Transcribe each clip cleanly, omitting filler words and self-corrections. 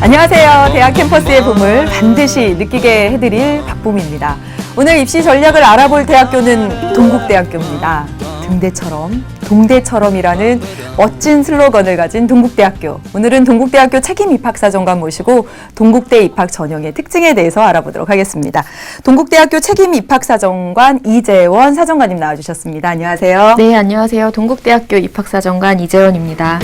안녕하세요. 대학 캠퍼스의 봄을 반드시 느끼게 해드릴 박봄입니다. 오늘 입시 전략을 알아볼 대학교는 동국대학교입니다. 등대처럼 동대처럼이라는 멋진 슬로건을 가진 동국대학교. 오늘은 동국대학교 책임 입학사정관 모시고 동국대 입학 전형의 특징에 대해서 알아보도록 하겠습니다. 동국대학교 책임 입학사정관 이재원 사정관님 나와주셨습니다. 안녕하세요. 네, 안녕하세요. 동국대학교 입학사정관 이재원입니다.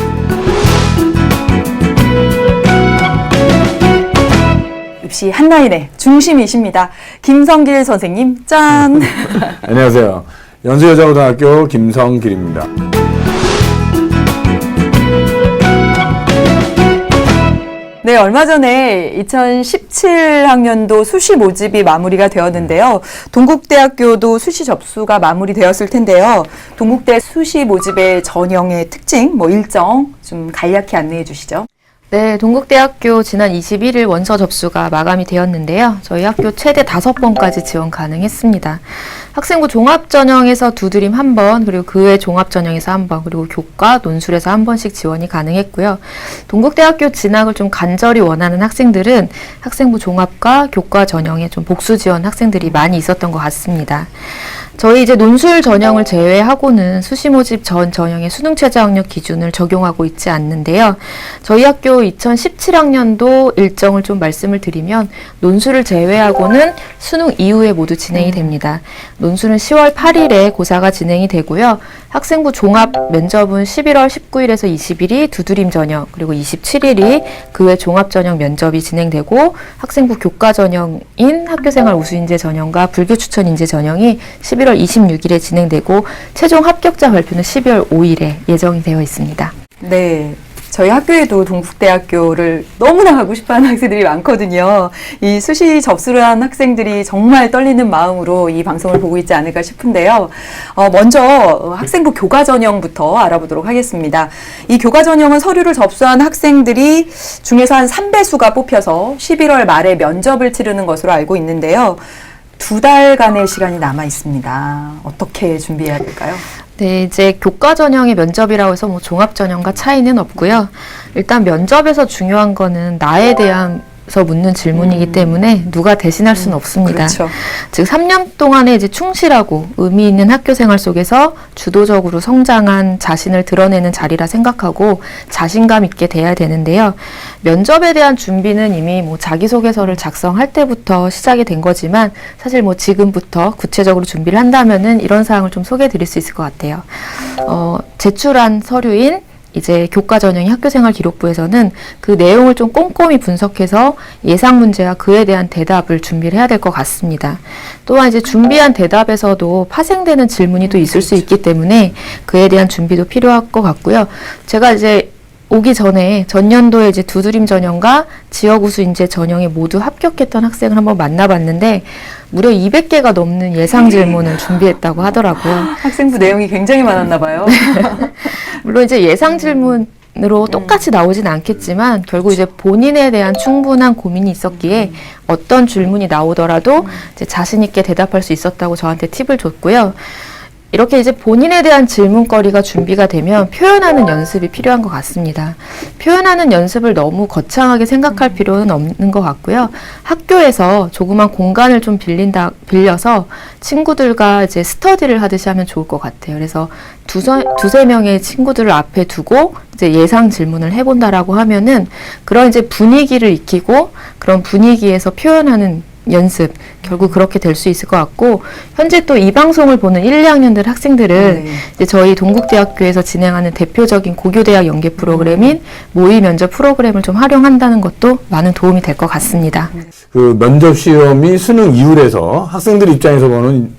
입시 한라인의 중심이십니다. 김성길 선생님, 짠! 안녕하세요. 연수여자고등학교 김성길입니다. 네, 얼마 전에 2017학년도 수시 모집이 마무리가 되었는데요. 동국대학교도 수시 접수가 마무리되었을 텐데요. 동국대 수시 모집의 전형의 특징, 일정 좀 간략히 안내해 주시죠. 네, 동국대학교 지난 21일 원서 접수가 마감이 되었는데요. 저희 학교 최대 5번까지 지원 가능했습니다. 학생부 종합전형에서 두드림 1번, 그리고 그 외 종합전형에서 1번, 그리고 교과, 논술에서 1번씩 지원이 가능했고요. 동국대학교 진학을 좀 간절히 원하는 학생들은 학생부 종합과 교과 전형에 좀 복수 지원 학생들이 많이 있었던 것 같습니다. 저희 이제 논술 전형을 제외하고는 수시 모집 전 전형의 수능 최저 학력 기준을 적용하고 있지 않는데요. 저희 학교 2017학년도 일정을 좀 말씀을 드리면 논술을 제외하고는 수능 이후에 모두 진행이 됩니다. 논술은 10월 8일에 고사가 진행이 되고요. 학생부 종합 면접은 11월 19일에서 20일이 두드림 전형, 그리고 27일이 그 외 종합 전형 면접이 진행되고, 학생부 교과 전형인 학교생활 우수인재 전형과 불교 추천 인재 전형이 11월 26일에 진행되고, 최종 합격자 발표는 12월 5일에 예정이 되어 있습니다. 네. 저희 학교에도 동국대학교를 너무나 가고 싶어하는 학생들이 많거든요. 이 수시 접수를 한 학생들이 정말 떨리는 마음으로 이 방송을 보고 있지 않을까 싶은데요. 먼저 학생부 교과 전형부터 알아보도록 하겠습니다. 이 교과 전형은 서류를 접수한 학생들이 중에서 한 3배수가 뽑혀서 11월 말에 면접을 치르는 것으로 알고 있는데요. 2달간의 시간이 남아 있습니다. 어떻게 준비해야 될까요? 네, 이제 교과 전형의 면접이라고 해서 종합 전형과 차이는 없고요. 일단 면접에서 중요한 거는 나에 대해서 묻는 질문이기 때문에 누가 대신할 수는 없습니다. 그렇죠. 즉 3년 동안에 이제 충실하고 의미 있는 학교 생활 속에서 주도적으로 성장한 자신을 드러내는 자리라 생각하고 자신감 있게 돼야 되는데요. 면접에 대한 준비는 이미 자기소개서를 작성할 때부터 시작이 된 거지만 사실 지금부터 구체적으로 준비를 한다면은 이런 사항을 좀 소개해 드릴 수 있을 것 같아요. 제출한 서류인 이제 교과 전형의 학교생활 기록부에서는 그 내용을 좀 꼼꼼히 분석해서 예상 문제와 그에 대한 대답을 준비를 해야 될 것 같습니다. 또한 이제 준비한 대답에서도 파생되는 질문이 또 있을 수 있기 때문에 그에 대한 준비도 필요할 것 같고요. 제가 이제 오기 전에 전년도에 이제 두드림 전형과 지역우수 인재 전형에 모두 합격했던 학생을 한번 만나봤는데 무려 200개가 넘는 예상 질문을 준비했다고 하더라고요. 학생부 내용이 굉장히 많았나 봐요. 물론 이제 예상 질문으로 똑같이 나오진 않겠지만 결국 이제 본인에 대한 충분한 고민이 있었기에 어떤 질문이 나오더라도 이제 자신 있게 대답할 수 있었다고 저한테 팁을 줬고요. 이렇게 이제 본인에 대한 질문거리가 준비가 되면 표현하는 연습이 필요한 것 같습니다. 표현하는 연습을 너무 거창하게 생각할 필요는 없는 것 같고요. 학교에서 조그만 공간을 좀 빌려서 친구들과 이제 스터디를 하듯이 하면 좋을 것 같아요. 그래서 두세 명의 친구들을 앞에 두고 이제 예상 질문을 해본다라고 하면은 그런 이제 분위기를 익히고 그런 분위기에서 표현하는 연습 결국 그렇게 될 수 있을 것 같고 현재 또 이 방송을 보는 1, 2학년들 학생들은 네. 이제 저희 동국대학교에서 진행하는 대표적인 고교대학 연계 프로그램인 모의 면접 프로그램을 좀 활용한다는 것도 많은 도움이 될 것 같습니다. 그 면접 시험이 수능 이후에서 학생들 입장에서 보는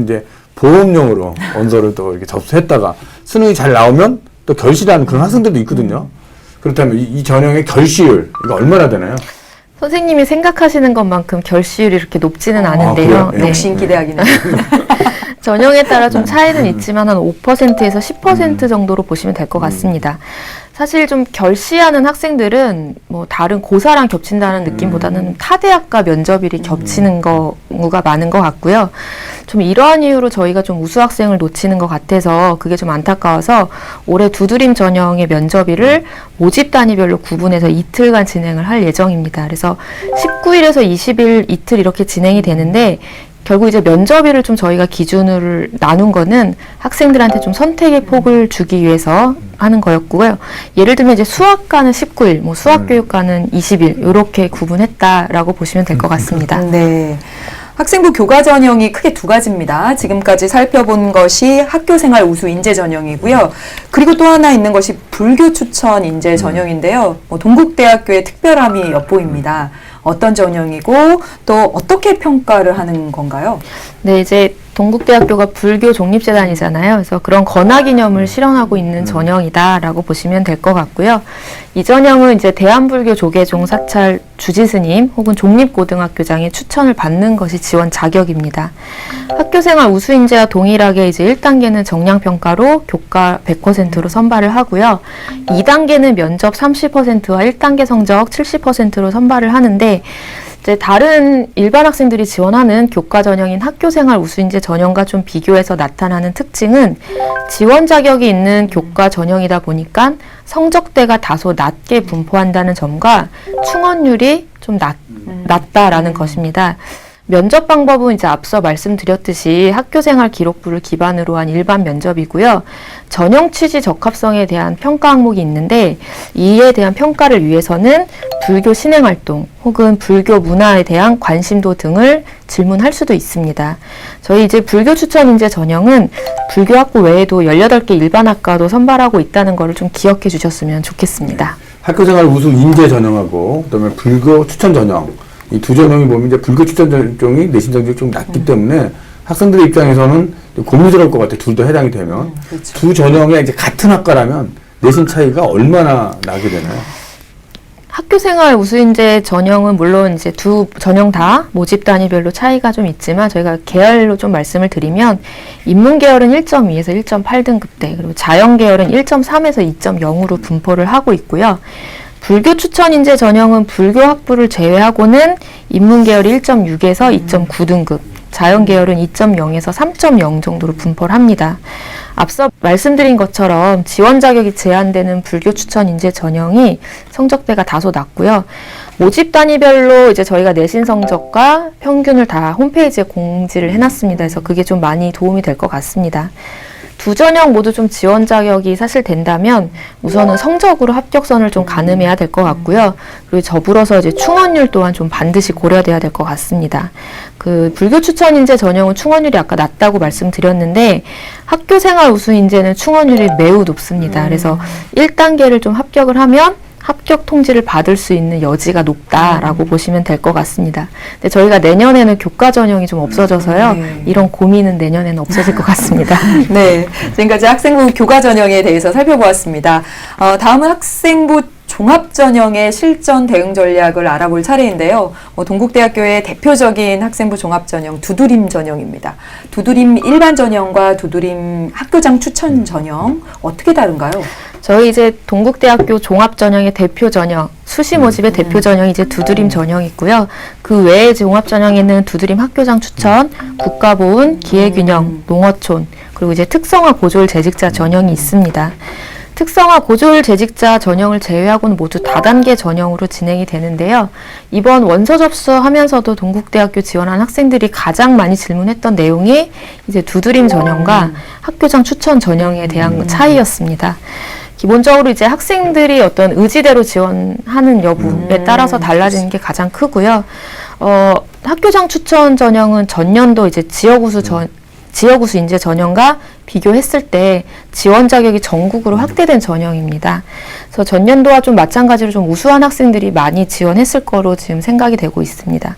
이제 보험용으로 원서를 또 이렇게 접수했다가 수능이 잘 나오면 또 결실하는 그런 학생들도 있거든요. 그렇다면 이 전형의 결시율 이거 얼마나 되나요? 선생님이 생각하시는 것만큼 결시율이 이렇게 높지는 않은데요. 그래요? 네. 역시 인기대학이네. 전형에 따라 좀 차이는 있지만 한 5%에서 10% 정도로 보시면 될 것 같습니다. 사실 좀 결시하는 학생들은 뭐 다른 고사랑 겹친다는 느낌보다는 타 대학과 면접일이 겹치는 경우가 많은 것 같고요. 좀 이러한 이유로 저희가 좀 우수 학생을 놓치는 것 같아서 그게 좀 안타까워서 올해 두드림 전형의 면접일을 모집 단위별로 구분해서 이틀간 진행을 할 예정입니다. 그래서 19일에서 20일 이틀 이렇게 진행이 되는데 결국 이제 면접일을 좀 저희가 기준으로 나눈 거는 학생들한테 좀 선택의 폭을 주기 위해서 하는 거였고요. 예를 들면 이제 수학과는 19일, 뭐 수학교육과는 20일 이렇게 구분했다라고 보시면 될 것 같습니다. 네. 학생부 교과 전형이 크게 두 가지입니다. 지금까지 살펴본 것이 학교생활 우수 인재 전형이고요. 그리고 또 하나 있는 것이 불교 추천 인재 전형인데요. 동국대학교의 특별함이 엿보입니다. 어떤 전형이고 또 어떻게 평가를 하는 건가요? 네, 이제 동국대학교가 불교 독립재단이잖아요. 그래서 그런 건화기념을 실현하고 있는 전형이다라고 보시면 될 것 같고요. 이 전형은 이제 대한불교 조계종 사찰 주지스님 혹은 종립고등학교장의 추천을 받는 것이 지원 자격입니다. 학교생활 우수인재와 동일하게 이제 1단계는 정량평가로 교과 100%로 선발을 하고요. 2단계는 면접 30%와 1단계 성적 70%로 선발을 하는데 이제 다른 일반 학생들이 지원하는 교과 전형인 학교생활 우수인재 전형과 좀 비교해서 나타나는 특징은 지원 자격이 있는 교과 전형이다 보니까 성적대가 다소 낮게 분포한다는 점과 충원율이 좀 낮다라는 것입니다. 면접 방법은 이제 앞서 말씀드렸듯이 학교생활 기록부를 기반으로 한 일반 면접이고요. 전형 취지 적합성에 대한 평가 항목이 있는데 이에 대한 평가를 위해서는 불교 신행활동 혹은 불교 문화에 대한 관심도 등을 질문할 수도 있습니다. 저희 이제 불교 추천 인재 전형은 불교학부 외에도 18개 일반 학과도 선발하고 있다는 것을 좀 기억해 주셨으면 좋겠습니다. 학교생활 우수 인재 전형하고 그다음에 불교 추천 전형 이 두 전형이 보면 이제 불교 추천 전형이 내신 성적이 좀 낮기 때문에 학생들의 입장에서는 고민스러울 것 같아요. 둘 다 해당이 되면 그렇죠. 두 전형에 이제 같은 학과라면 내신 차이가 얼마나 나게 되나요? 학교생활 우수인재 전형은 물론 이제 두 전형 다 모집 단위별로 차이가 좀 있지만 저희가 계열로 좀 말씀을 드리면 인문계열은 1.2에서 1.8등급대 그리고 자연계열은 1.3에서 2.0으로 분포를 하고 있고요. 불교 추천 인재 전형은 불교 학부를 제외하고는 인문계열이 1.6에서 2.9등급, 자연계열은 2.0에서 3.0 정도로 분포를 합니다. 앞서 말씀드린 것처럼 지원 자격이 제한되는 불교 추천 인재 전형이 성적대가 다소 낮고요. 모집 단위별로 이제 저희가 내신 성적과 평균을 다 홈페이지에 공지를 해놨습니다. 그래서 그게 좀 많이 도움이 될 것 같습니다. 두 전형 모두 좀 지원 자격이 사실 된다면 우선은 성적으로 합격선을 좀 가늠해야 될 것 같고요. 그리고 더불어서 이제 충원율 또한 좀 반드시 고려돼야 될 것 같습니다. 그 불교 추천 인재 전형은 충원율이 아까 낮다고 말씀드렸는데 학교생활 우수 인재는 충원율이 매우 높습니다. 그래서 1단계를 좀 합격을 하면 합격 통지를 받을 수 있는 여지가 높다라고 보시면 될 것 같습니다. 근데 저희가 내년에는 교과 전형이 좀 없어져서요. 네. 이런 고민은 내년에는 없어질 것 같습니다. 네, 지금까지 학생부 교과 전형에 대해서 살펴보았습니다. 다음은 학생부 종합 전형의 실전 대응 전략을 알아볼 차례인데요. 동국대학교의 대표적인 학생부 종합 전형 두드림 전형입니다. 두드림 일반 전형과 두드림 학교장 추천 전형 어떻게 다른가요? 저희 이제 동국대학교 종합전형의 대표 전형, 수시 모집의 대표 전형이 이제 두드림 전형이고요. 그 외에 종합 전형에는 두드림 학교장 추천, 국가보훈, 기회균형, 농어촌, 그리고 이제 특성화 고졸 재직자 전형이 있습니다. 특성화 고졸 재직자 전형을 제외하고는 모두 다단계 전형으로 진행이 되는데요. 이번 원서 접수하면서도 동국대학교 지원한 학생들이 가장 많이 질문했던 내용이 이제 두드림 전형과 학교장 추천 전형에 대한 차이였습니다. 기본적으로 이제 학생들이 어떤 의지대로 지원하는 여부에 따라서 달라지는 게 가장 크고요. 학교장 추천 전형은 전년도 이제 지역우수 인재 전형과 비교했을 때 지원 자격이 전국으로 확대된 전형입니다. 그래서 전년도와 좀 마찬가지로 좀 우수한 학생들이 많이 지원했을 거로 지금 생각이 되고 있습니다.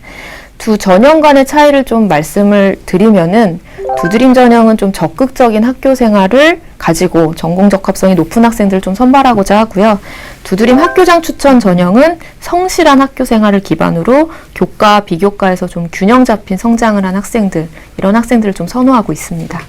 두 전형 간의 차이를 좀 말씀을 드리면은 두드림 전형은 좀 적극적인 학교 생활을 가지고 전공 적합성이 높은 학생들을 좀 선발하고자 하고요. 두드림 학교장 추천 전형은 성실한 학교 생활을 기반으로 교과, 비교과에서 좀 균형 잡힌 성장을 한 학생들, 이런 학생들을 좀 선호하고 있습니다.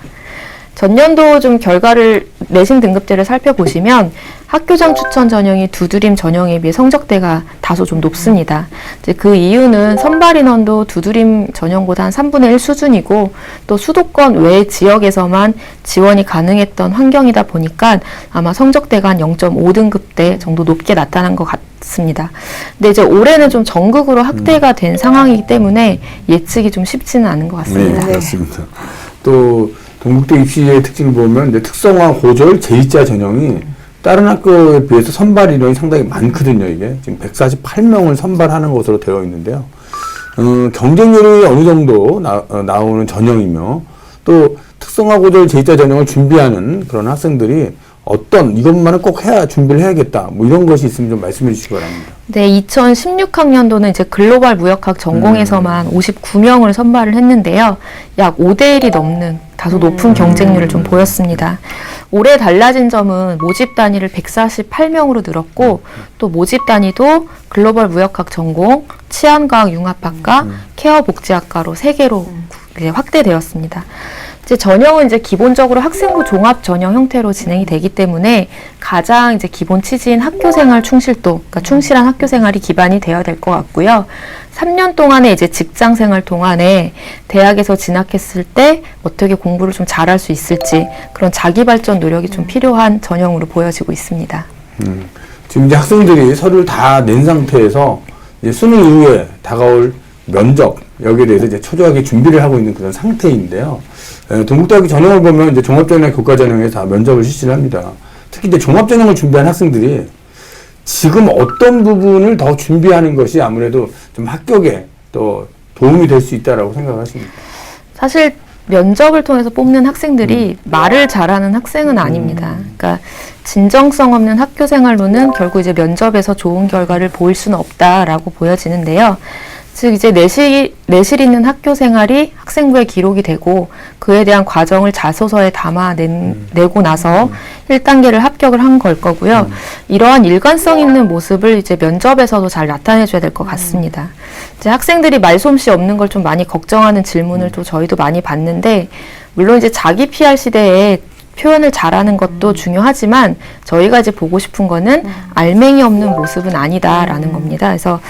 전년도 좀 결과를 내신 등급제를 살펴보시면 학교장 추천 전형이 두드림 전형에 비해 성적대가 다소 좀 높습니다. 이제 그 이유는 선발 인원도 두드림 전형보다 한 3분의 1 수준이고 또 수도권 외 지역에서만 지원이 가능했던 환경이다 보니까 아마 성적대가 한 0.5등급대 정도 높게 나타난 것 같습니다. 근데 이제 올해는 좀 전국으로 확대가 된 상황이기 때문에 예측이 좀 쉽지는 않은 것 같습니다. 네, 그렇습니다. 또 동국대 입시의 특징을 보면 이제 특성화 고졸 제2자 전형이 다른 학교에 비해서 선발 인원이 상당히 많거든요. 이게 지금 148명을 선발하는 것으로 되어 있는데요. 경쟁률이 어느 정도 나오는 전형이며 또 특성화 고졸 제2자 전형을 준비하는 그런 학생들이 어떤 이것만은 꼭 해야 준비를 해야겠다. 뭐 이런 것이 있으면 좀 말씀해 주시기 바랍니다. 네, 2016학년도는 이제 글로벌 무역학 전공에서만 59명을 선발을 했는데요. 약 5대1이 넘는 다소 높은 경쟁률을 좀 보였습니다. 올해 달라진 점은 모집 단위를 148명으로 늘었고 또 모집 단위도 글로벌 무역학 전공, 치안과학 융합학과, 케어 복지학과로 3개로 이제 확대되었습니다. 이제 전형은 이제 기본적으로 학생부 종합 전형 형태로 진행이 되기 때문에 가장 이제 기본 취지인 학교생활 충실도, 그러니까 충실한 학교생활이 기반이 되어야 될 것 같고요. 3년 동안의 이제 직장생활 동안에 대학에서 진학했을 때 어떻게 공부를 좀 잘할 수 있을지 그런 자기발전 노력이 좀 필요한 전형으로 보여지고 있습니다. 지금 이제 학생들이 서류를 다 낸 상태에서 이제 수능 이후에 다가올 면접 여기에 대해서 이제 초조하게 준비를 하고 있는 그런 상태인데요. 동국대학교 전형을 보면 이제 종합전형, 교과전형에서 다 면접을 실시를 합니다. 특히 이제 종합전형을 준비한 학생들이 지금 어떤 부분을 더 준비하는 것이 아무래도 좀 합격에 또 도움이 될 수 있다라고 생각하십니까? 사실 면접을 통해서 뽑는 학생들이 말을 잘하는 학생은 아닙니다. 그러니까 진정성 없는 학교 생활로는 결국 이제 면접에서 좋은 결과를 보일 수는 없다라고 보여지는데요. 즉 이제 내실 있는 학교 생활이 학생부에 기록이 되고 그에 대한 과정을 자소서에 담아내고 나서 1단계를 합격을 한 걸 거고요. 이러한 일관성 있는 모습을 이제 면접에서도 잘 나타내줘야 될 것 같습니다. 이제 학생들이 말솜씨 없는 걸 좀 많이 걱정하는 질문을 또 저희도 많이 받는데 물론 이제 자기 PR 시대에 표현을 잘하는 것도 중요하지만 저희가 이제 보고 싶은 거는 알맹이 없는 모습은 아니다라는 겁니다. 그래서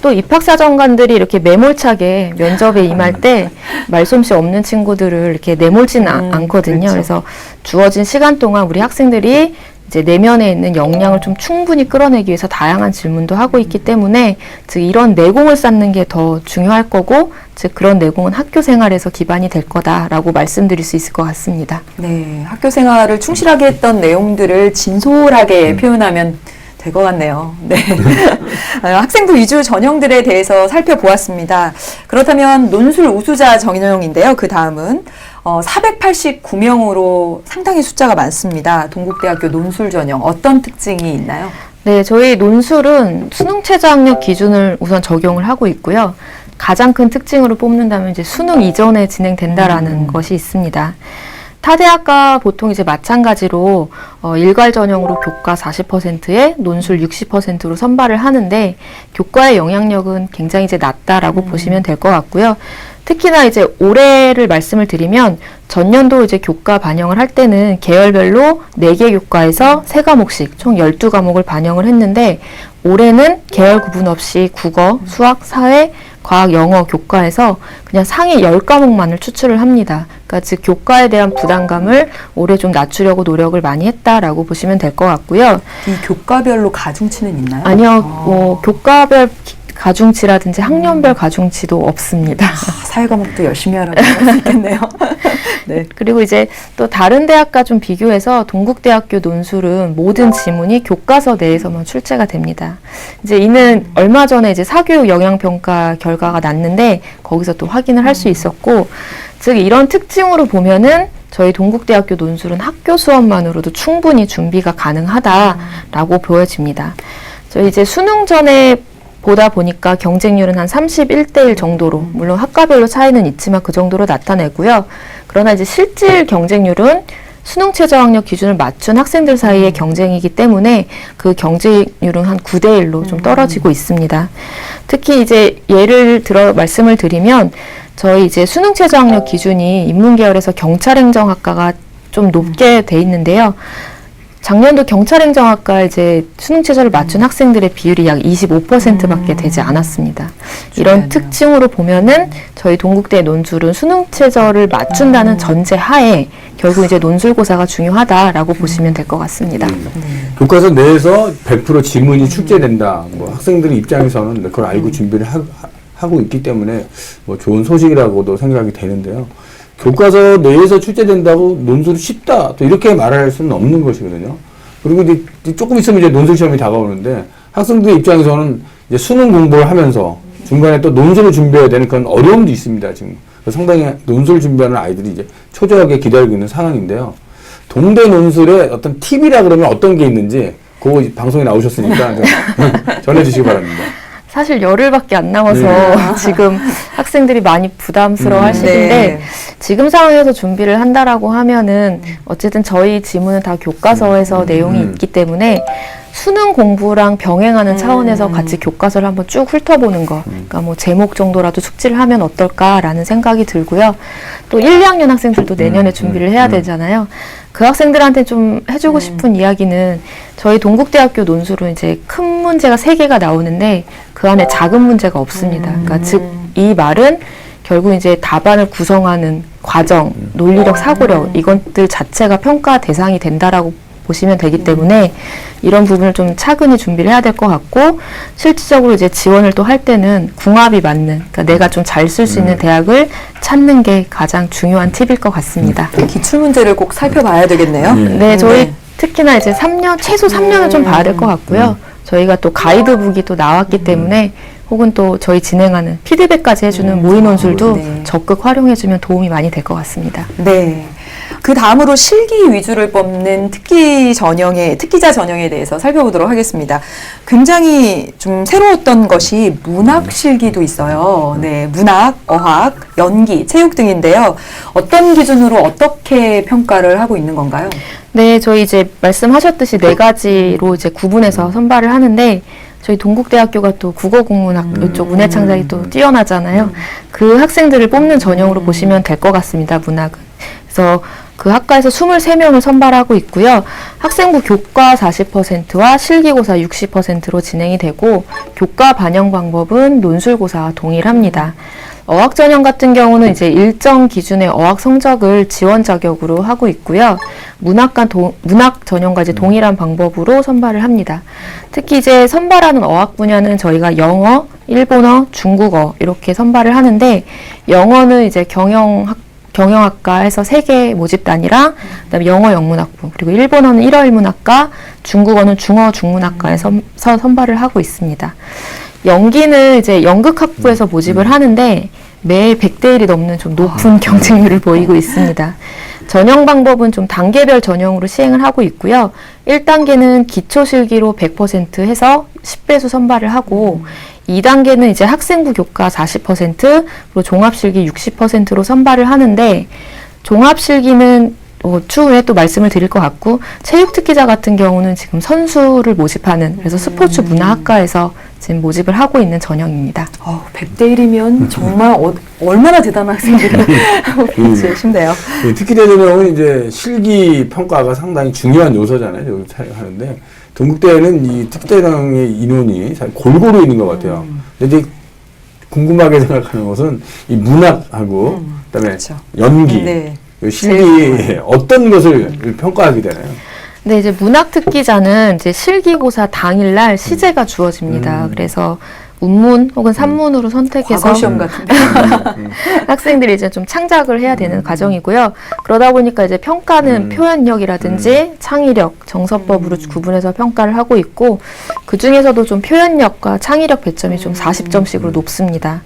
또 입학사정관들이 이렇게 매몰차게 면접에 임할 때 말솜씨 없는 친구들을 이렇게 내몰지는 않거든요. 그렇죠. 그래서 주어진 시간 동안 우리 학생들이 이제 내면에 있는 역량을 좀 충분히 끌어내기 위해서 다양한 질문도 하고 있기 때문에 즉 이런 내공을 쌓는 게 더 중요할 거고 즉 그런 내공은 학교 생활에서 기반이 될 거다라고 말씀드릴 수 있을 것 같습니다. 네, 학교 생활을 충실하게 했던 내용들을 진솔하게 표현하면 될 것 같네요. 네. 학생부 위주 전형들에 대해서 살펴보았습니다. 그렇다면 논술 우수자 전형인데요. 그 다음은 489명으로 상당히 숫자가 많습니다. 동국대학교 논술 전형 어떤 특징이 있나요? 네, 저희 논술은 수능 최저 학력 기준을 우선 적용을 하고 있고요. 가장 큰 특징으로 뽑는다면 이제 수능 이전에 진행된다라는 것이 있습니다. 타 대학과 보통 이제 마찬가지로 일괄 전형으로 교과 40%에 논술 60%로 선발을 하는데 교과의 영향력은 굉장히 이제 낮다라고 보시면 될 것 같고요. 특히나 이제 올해를 말씀을 드리면 전년도 이제 교과 반영을 할 때는 계열별로 4개 교과에서 3과목씩 총 12과목을 반영을 했는데 올해는 계열 구분 없이 국어, 수학, 사회, 과학, 영어, 교과에서 그냥 상위 10과목만을 추출을 합니다. 그러니까 즉 교과에 대한 부담감을 올해 좀 낮추려고 노력을 많이 했다라고 보시면 될 것 같고요. 이 교과별로 가중치는 있나요? 아니요, 교과별 가중치라든지 학년별 가중치도 없습니다. 사회과목도 열심히 하라고 할 수 있겠네요. 네. 그리고 이제 또 다른 대학과 좀 비교해서 동국대학교 논술은 모든 지문이 교과서 내에서만 출제가 됩니다. 이제 이는 얼마 전에 이제 사교육 영향평가 결과가 났는데 거기서 또 확인을 할 수 있었고, 즉 이런 특징으로 보면은 저희 동국대학교 논술은 학교 수업만으로도 충분히 준비가 가능하다라고 보여집니다. 저희 이제 수능 전에 보다 보니까 경쟁률은 한 31대1 정도로, 물론 학과별로 차이는 있지만 그 정도로 나타내고요. 그러나 이제 실질 경쟁률은 수능 최저학력 기준을 맞춘 학생들 사이의 경쟁이기 때문에 그 경쟁률은 한 9대1로 좀 떨어지고 있습니다. 특히 이제 예를 들어 말씀을 드리면 저희 이제 수능 최저학력 기준이 인문계열에서 경찰행정학과가 좀 높게 돼 있는데요. 작년도 경찰행정학과 이제 수능 최저를 맞춘 학생들의 비율이 약 25%밖에 되지 않았습니다. 이런 특징으로 보면은 저희 동국대 논술은 수능 최저를 맞춘다는 전제 하에 결국 이제 논술고사가 중요하다라고 보시면 될 것 같습니다. 교과서 내에서 100% 지문이 출제된다. 뭐 학생들 입장에서는 그걸 알고 준비를 하고 있기 때문에 뭐 좋은 소식이라고도 생각이 되는데요. 교과서 내에서 출제된다고 논술이 쉽다, 또 이렇게 말할 수는 없는 것이거든요. 그리고 이제 조금 있으면 이제 논술 시험이 다가오는데 학생들 입장에서는 이제 수능 공부를 하면서 중간에 또 논술을 준비해야 되는 그런 어려움도 있습니다. 지금 상당히 논술을 준비하는 아이들이 이제 초조하게 기다리고 있는 상황인데요. 동대 논술의 어떤 팁이라 그러면 어떤 게 있는지 그 방송에 나오셨으니까 좀 전해주시기 바랍니다. 사실 열흘밖에 안 남아서 지금 학생들이 많이 부담스러워 할 시기인데 네. 지금 상황에서 준비를 한다라고 하면은 어쨌든 저희 지문은 다 교과서에서 내용이 있기 때문에 수능 공부랑 병행하는 차원에서 같이 교과서를 한번 쭉 훑어보는 거, 그러니까 뭐 제목 정도라도 숙지를 하면 어떨까라는 생각이 들고요. 또 1, 2학년 학생들도 내년에 준비를 해야 되잖아요. 그 학생들한테 좀 해주고 싶은 이야기는 저희 동국대학교 논술은 이제 큰 문제가 3개가 나오는데 그 안에 작은 문제가 없습니다. 그러니까 즉 이 말은 결국 이제 답안을 구성하는 과정, 논리력, 사고력 이것들 자체가 평가 대상이 된다라고 보시면 되기 때문에 이런 부분을 좀 차근히 준비를 해야 될 것 같고, 실질적으로 이제 지원을 또 할 때는 궁합이 맞는, 그러니까 내가 좀 잘 쓸 수 있는 대학을 찾는 게 가장 중요한 팁일 것 같습니다. 기출 문제를 꼭 살펴봐야 되겠네요. 네, 저희 특히나 이제 3년, 최소 3년을 좀 봐야 될 것 같고요. 저희가 또 가이드북이 또 나왔기 때문에 혹은 또 저희 진행하는 피드백까지 해주는 모의 논술도 네. 적극 활용해주면 도움이 많이 될 것 같습니다. 네. 그 다음으로 실기 위주를 뽑는 특기자 전형에 대해서 살펴보도록 하겠습니다. 굉장히 좀 새로웠던 것이 문학 실기도 있어요. 네, 문학, 어학, 연기, 체육 등인데요. 어떤 기준으로 어떻게 평가를 하고 있는 건가요? 네, 저희 이제 말씀하셨듯이 4가지로 이제 구분해서 선발을 하는데 저희 동국대학교가 또 국어국문학 이쪽 문해창작이 또 뛰어나잖아요. 그 학생들을 뽑는 전형으로 보시면 될 것 같습니다. 문학은. 그래서 그 학과에서 23명을 선발하고 있고요. 학생부 교과 40%와 실기고사 60%로 진행이 되고 교과 반영 방법은 논술고사와 동일합니다. 어학 전형 같은 경우는 이제 일정 기준의 어학 성적을 지원 자격으로 하고 있고요. 문학 전형과 이제 동일한 방법으로 선발을 합니다. 특히 이제 선발하는 어학 분야는 저희가 영어, 일본어, 중국어 이렇게 선발을 하는데, 영어는 이제 경영학과에서 3개 모집단이랑 그다음에 영어 영문학부, 그리고 일본어는 1어 일문학과, 중국어는 중어 중문학과에서 선발을 하고 있습니다. 연기는 이제 연극학부에서 모집을 하는데 매일 100대 1이 넘는 좀 높은 경쟁률을 보이고 있습니다. 전형 방법은 좀 단계별 전형으로 시행을 하고 있고요. 1단계는 기초실기로 100% 해서 10배수 선발을 하고 2단계는 이제 학생부 교과 40%, 그리고 종합실기 60%로 선발을 하는데, 종합실기는 추후에 또 말씀을 드릴 것 같고, 체육특기자 같은 경우는 지금 선수를 모집하는, 그래서 스포츠 문화학과에서 지금 모집을 하고 있는 전형입니다. 100대 1이면 정말 얼마나 대단한 학생들이 보기 싶네요. 특기자 전형은 이제 실기 평가가 상당히 중요한 요소잖아요. 여기 하는데 동국대는 이 특기자 전형의 인원이 잘 골고루 있는 것 같아요. 근데 이제 궁금하게 생각하는 것은 이 문학하고 그다음에 그렇죠. 연기, 네. 실기 어떤 것을 평가하게 되나요? 네, 이제 문학 특기자는 이제 실기고사 당일날 시제가 주어집니다. 그래서 운문 혹은 산문으로 선택해서 과거 시험 같은데. 학생들이 이제 좀 창작을 해야 되는 과정이고요. 그러다 보니까 이제 평가는 표현력이라든지 창의력, 정서법으로 구분해서 평가를 하고 있고, 그 중에서도 좀 표현력과 창의력 배점이 좀 40점씩으로 높습니다.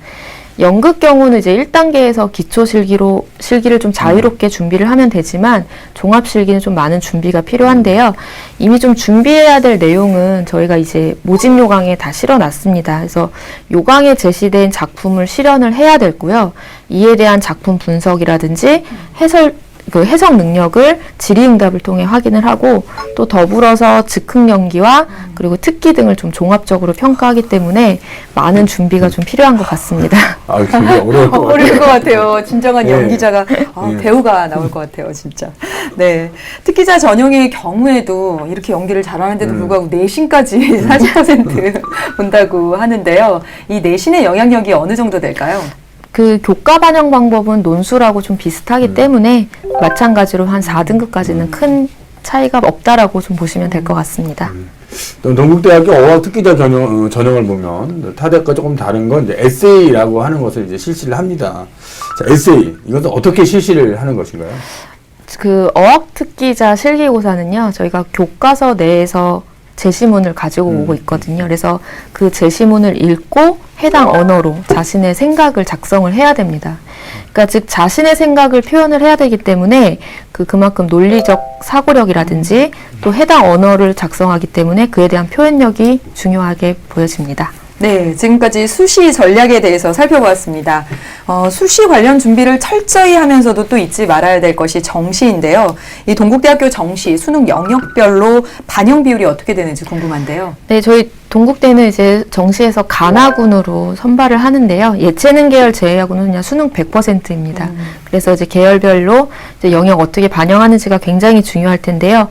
연극 경우는 이제 1단계에서 기초 실기를 좀 자유롭게 준비를 하면 되지만 종합 실기는 좀 많은 준비가 필요한데요. 이미 좀 준비해야 될 내용은 저희가 이제 모집 요강에 다 실어놨습니다. 그래서 요강에 제시된 작품을 실현을 해야 되고요. 이에 대한 작품 분석이라든지 해석 능력을 질의응답을 통해 확인을 하고, 또 더불어서 즉흥 연기와 그리고 특기 등을 좀 종합적으로 평가하기 때문에 많은 준비가 좀 필요한 것 같습니다. 아, 굉장히 어려울 것 같아요. 어려울 것 같아요. 진정한 예. 연기자가, 배우가 나올 것 같아요, 진짜. 네. 특기자 전형의 경우에도 이렇게 연기를 잘하는데도 불구하고 내신까지 40% 본다고 하는데요. 이 내신의 영향력이 어느 정도 될까요? 그 교과 반영 방법은 논술하고 좀 비슷하기 때문에 마찬가지로 한 4등급까지는 큰 차이가 없다라고 좀 보시면 될 것 같습니다. 또 동국대학교 어학 특기자 전형을 보면 타대학과 조금 다른 건 이제 에세이라고 하는 것을 이제 실시를 합니다. 자, 에세이 이것은 어떻게 실시를 하는 것인가요? 그 어학 특기자 실기고사는요, 저희가 교과서 내에서 제시문을 가지고 오고 있거든요. 그래서 그 제시문을 읽고 해당 언어로 자신의 생각을 작성을 해야 됩니다. 그러니까 즉 자신의 생각을 표현을 해야 되기 때문에 그만큼 논리적 사고력이라든지 또 해당 언어를 작성하기 때문에 그에 대한 표현력이 중요하게 보여집니다. 네, 지금까지 수시 전략에 대해서 살펴보았습니다. 수시 관련 준비를 철저히 하면서도 또 잊지 말아야 될 것이 정시인데요. 이 동국대학교 정시, 수능 영역별로 반영 비율이 어떻게 되는지 궁금한데요. 네, 저희 동국대는 이제 정시에서 가나군으로 선발을 하는데요. 예체능 계열 제외하고는 그냥 수능 100%입니다. 그래서 이제 계열별로 이제 영역 어떻게 반영하는지가 굉장히 중요할 텐데요.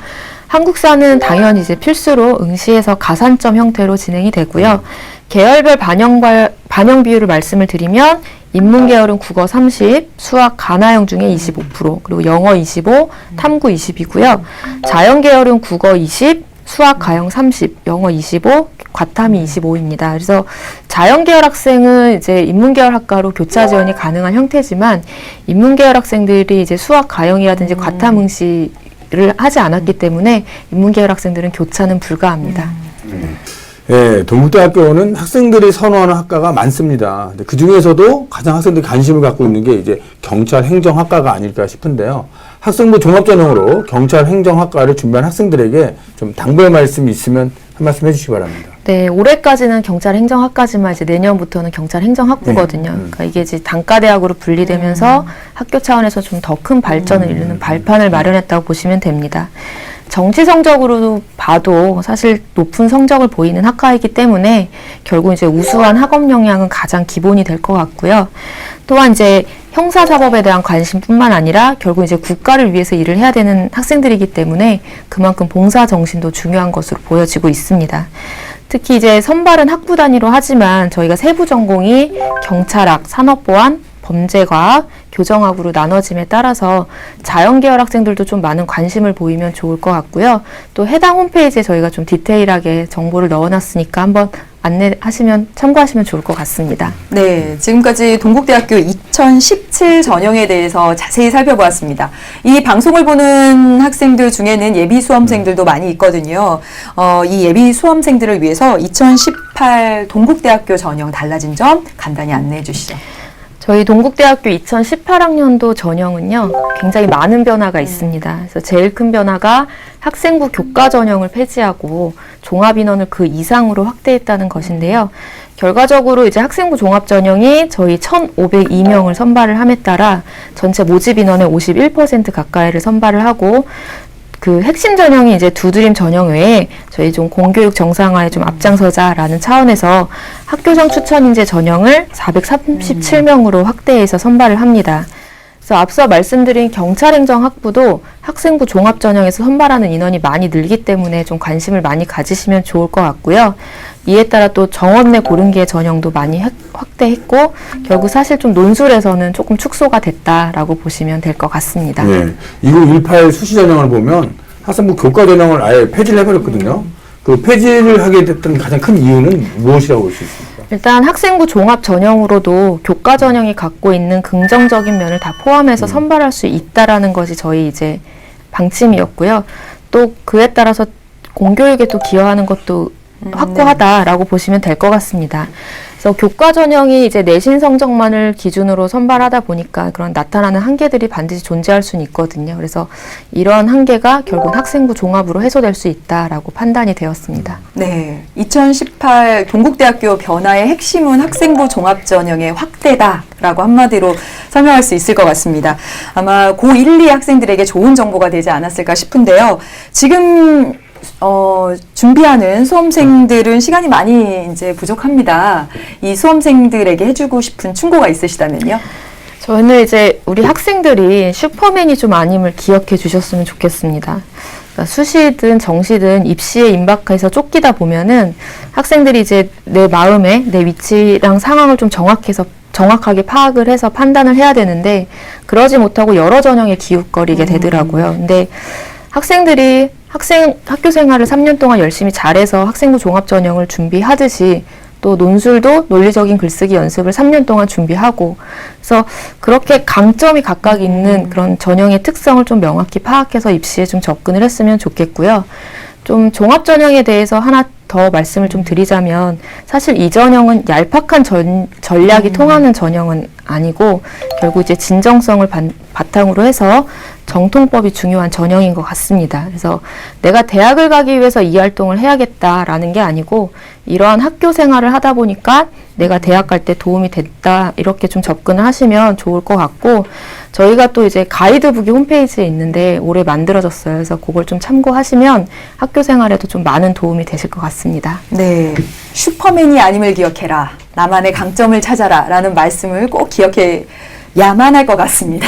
한국사는 당연히 이제 필수로 응시에서 가산점 형태로 진행이 되고요. 계열별 반영 비율을 말씀을 드리면 인문 계열은 국어 30, 수학 가나형 중에 25%, 그리고 영어 25, 탐구 20이고요. 자연 계열은 국어 20, 수학 가형 30, 영어 25, 과탐이 25입니다. 그래서 자연 계열 학생은 이제 인문 계열 학과로 교차 지원이 가능한 형태지만 인문 계열 학생들이 이제 수학 가형이라든지 과탐 응시를 하지 않았기 때문에 인문 계열 학생들은 교차는 불가합니다. 예, 동국대학교는 학생들이 선호하는 학과가 많습니다. 근데 그 중에서도 가장 학생들이 관심을 갖고 있는 게 이제 경찰 행정학과가 아닐까 싶은데요. 학생부 종합전형으로 경찰 행정학과를 준비한 학생들에게 좀 당부의 말씀이 있으면 한 말씀 해주시기 바랍니다. 네, 올해까지는 경찰 행정학과지만 이제 내년부터는 경찰 행정학부거든요. 그러니까 이게 이제 단과대학으로 분리되면서 학교 차원에서 좀 더 큰 발전을 이루는 발판을 마련했다고 보시면 됩니다. 정시 성적으로 봐도 사실 높은 성적을 보이는 학과이기 때문에 결국 이제 우수한 학업 역량은 가장 기본이 될 것 같고요. 또한 이제 형사사법에 대한 관심뿐만 아니라 결국 이제 국가를 위해서 일을 해야 되는 학생들이기 때문에 그만큼 봉사 정신도 중요한 것으로 보여지고 있습니다. 특히 이제 선발은 학부 단위로 하지만 저희가 세부 전공이 경찰학, 산업보안, 범죄과학, 교정학으로 나눠짐에 따라서 자연계열 학생들도 좀 많은 관심을 보이면 좋을 것 같고요. 또 해당 홈페이지에 저희가 좀 디테일하게 정보를 넣어놨으니까 한번 안내하시면 참고하시면 좋을 것 같습니다. 네, 지금까지 동국대학교 2017 전형에 대해서 자세히 살펴보았습니다. 이 방송을 보는 학생들 중에는 예비 수험생들도 많이 있거든요. 이 예비 수험생들을 위해서 2018 동국대학교 전형 달라진 점 간단히 안내해 주시죠. 저희 동국대학교 2018학년도 전형은요, 굉장히 많은 변화가 있습니다. 그래서 제일 큰 변화가 학생부 교과 전형을 폐지하고 종합 인원을 그 이상으로 확대했다는 것인데요. 결과적으로 이제 학생부 종합 전형이 저희 1,502명을 선발을 함에 따라 전체 모집 인원의 51% 가까이를 선발을 하고, 그 핵심 전형이 이제 두드림 전형 외에 저희 좀 공교육 정상화에 좀 앞장서자라는 차원에서 학교정 추천 인재 전형을 437명으로 확대해서 선발을 합니다. 그래서 앞서 말씀드린 경찰행정학부도 학생부 종합 전형에서 선발하는 인원이 많이 늘기 때문에 좀 관심을 많이 가지시면 좋을 것 같고요. 이에 따라 또 정원 내 고른기의 전형도 많이 확대했고, 결국 사실 좀 논술에서는 조금 축소가 됐다라고 보시면 될 것 같습니다. 네. 2018 수시 전형을 보면 학생부 교과 전형을 아예 폐지를 해버렸거든요. 그 폐지를 하게 됐던 가장 큰 이유는 무엇이라고 볼 수 있습니까? 일단 학생부 종합 전형으로도 교과 전형이 갖고 있는 긍정적인 면을 다 포함해서 선발할 수 있다라는 것이 저희 이제 방침이었고요. 또 그에 따라서 공교육에 또 기여하는 것도 확고하다라고 보시면 될 것 같습니다. 그래서 교과 전형이 이제 내신 성적만을 기준으로 선발하다 보니까 그런 나타나는 한계들이 반드시 존재할 수는 있거든요. 그래서 이런 한계가 결국은 학생부 종합으로 해소될 수 있다라고 판단이 되었습니다. 네, 2018 동국대학교 변화의 핵심은 학생부 종합 전형의 확대다라고 한마디로 설명할 수 있을 것 같습니다. 아마 고1, 2 학생들에게 좋은 정보가 되지 않았을까 싶은데요. 지금 준비하는 수험생들은 시간이 많이 이제 부족합니다. 이 수험생들에게 해주고 싶은 충고가 있으시다면요? 저는 이제 우리 학생들이 슈퍼맨이 좀 아님을 기억해 주셨으면 좋겠습니다. 그러니까 수시든 정시든 입시에 임박해서 쫓기다 보면은 학생들이 이제 내 마음에 내 위치랑 상황을 좀 정확하게 파악을 해서 판단을 해야 되는데 그러지 못하고 여러 전형에 기웃거리게 되더라고요. 근데 학생들이 학교 생활을 3년 동안 열심히 잘해서 학생부 종합 전형을 준비하듯이 또 논술도 논리적인 글쓰기 연습을 3년 동안 준비하고 그래서 그렇게 강점이 각각 있는 그런 전형의 특성을 좀 명확히 파악해서 입시에 좀 접근을 했으면 좋겠고요. 좀 종합 전형에 대해서 하나 더 말씀을 좀 드리자면 사실 이 전형은 얄팍한 전략이 통하는 전형은 아니고 결국 이제 진정성을 바탕으로 해서 정통법이 중요한 전형인 것 같습니다. 그래서 내가 대학을 가기 위해서 이 활동을 해야겠다라는 게 아니고 이러한 학교 생활을 하다 보니까 내가 대학 갈 때 도움이 됐다 이렇게 좀 접근을 하시면 좋을 것 같고 저희가 또 이제 가이드북이 홈페이지에 있는데 올해 만들어졌어요. 그래서 그걸 좀 참고하시면 학교 생활에도 좀 많은 도움이 되실 것 같습니다. 네, 슈퍼맨이 아님을 기억해라. 나만의 강점을 찾아라. 라는 말씀을 꼭 기억해야만 할 것 같습니다.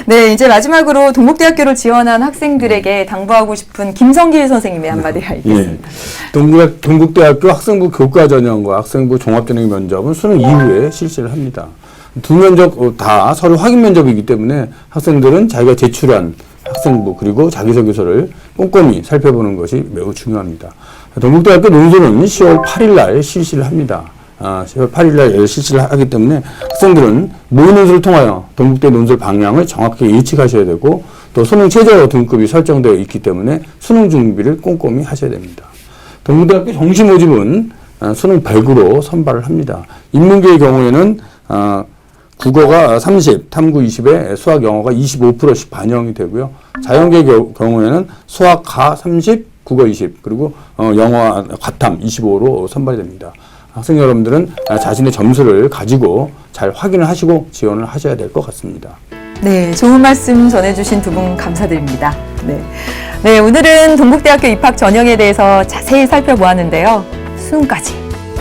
네, 이제 마지막으로 동국대학교를 지원한 학생들에게 당부하고 싶은 김성길 선생님의 한마디가 있겠습니다. 예. 동국대학교 학생부 교과 전형과 학생부 종합 전형 면접은 수능 이후에 실시를 합니다. 두 면접 다 서류 확인 면접이기 때문에 학생들은 자기가 제출한 학생부 그리고 자기소개서를 꼼꼼히 살펴보는 것이 매우 중요합니다. 동국대학교 논술은 10월 8일 날 실시를 합니다. 10월 8일 날 실시를 하기 때문에 학생들은 모의 논술을 통하여 동국대 논술 방향을 정확하게 예측하셔야 되고 또 수능 최저 등급이 설정되어 있기 때문에 수능 준비를 꼼꼼히 하셔야 됩니다. 동국대학교 정시 모집은 수능 100으로 선발을 합니다. 인문계의 경우에는 국어가 30, 탐구 20에 수학, 영어가 25%씩 반영이 되고요. 자연계 경우에는 수학 가 30, 국어 20, 그리고 영어 과탐 25로 선발이 됩니다. 학생 여러분들은 자신의 점수를 가지고 잘 확인을 하시고 지원을 하셔야 될 것 같습니다. 네, 좋은 말씀 전해주신 두 분 감사드립니다. 네, 오늘은 동국대학교 입학 전형에 대해서 자세히 살펴보았는데요. 수능까지,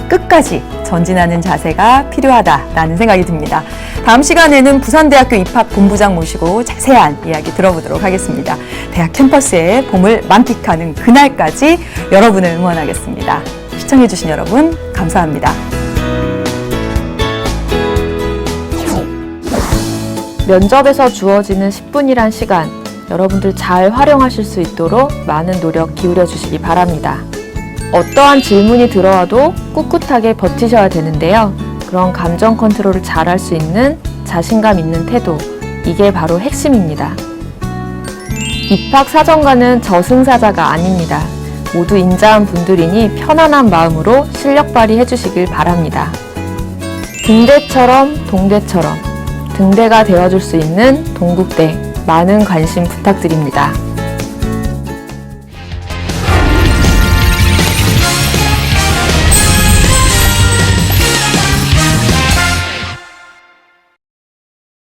끝까지 전진하는 자세가 필요하다라는 생각이 듭니다. 다음 시간에는 부산대학교 입학 본부장 모시고 자세한 이야기 들어보도록 하겠습니다. 대학 캠퍼스에 봄을 만끽하는 그날까지 여러분을 응원하겠습니다. 시청해주신 여러분 감사합니다. 면접에서 주어지는 10분이란 시간 여러분들 잘 활용하실 수 있도록 많은 노력 기울여 주시기 바랍니다. 어떠한 질문이 들어와도 꿋꿋하게 버티셔야 되는데요. 그런 감정 컨트롤을 잘 할 수 있는 자신감 있는 태도, 이게 바로 핵심입니다. 입학 사정관은 저승사자가 아닙니다. 모두 인자한 분들이니 편안한 마음으로 실력 발휘해 주시길 바랍니다. 등대처럼 동대처럼 등대가 되어줄 수 있는 동국대 많은 관심 부탁드립니다.